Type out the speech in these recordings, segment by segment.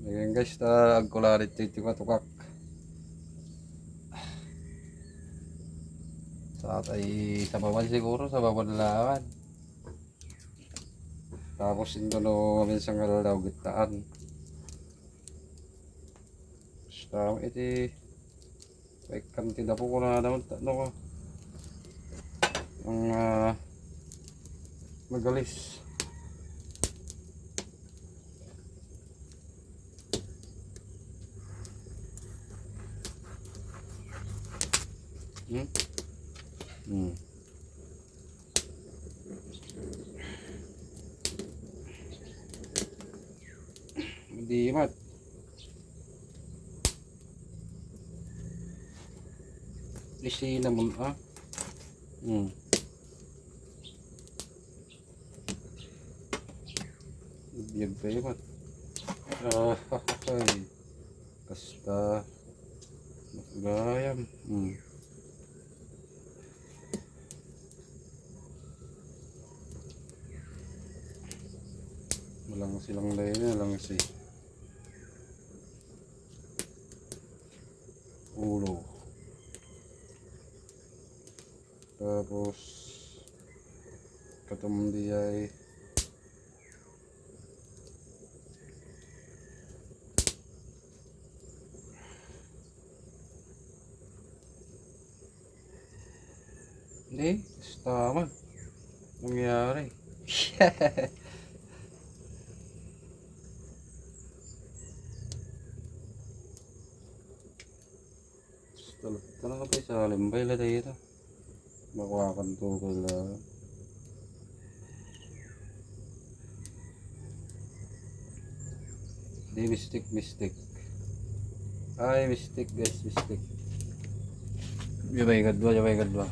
Ayan guys, agkularit dito katukak. Sa ay sa bawan siguro, sa bawan lawan. Tapos ito no, minsan kalalaw gitaan. Basta iti, baik kan tidak po ko na naman, ano ko, ang magalis. Hmm? Hmm. Hindi mat. Isi naman Hmm. Biyag pa yun mat. Ay. Basta. Gayam. Hmm. Walang silang layo na lang si ulo. Tapos katong di ay hindi, tama nangyari. Talaga pa sa limbay la dito. Makuhakan to kala. Di mistake. Ay, mistake guys, mistake. Jabay kadwa.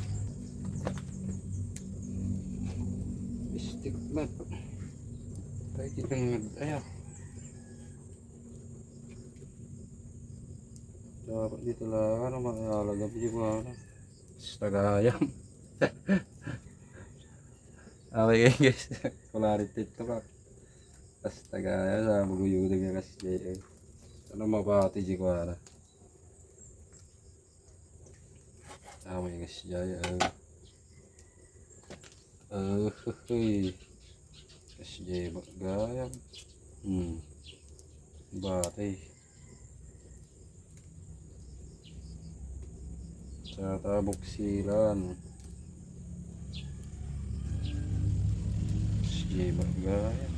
Mistake man. Kaya kitang ayaw. Dapat dito lang, ano makalagap yung mga ano. Tagayam. Okay guys, kularit dito ka. Tas tagayam sa maguyudag nga kasi. Ano mapati di ko ara. Okay guys, jaya. Huy. Kasi jaya magayam. Batay. Sa tabok silan. Kasi jaya magayam.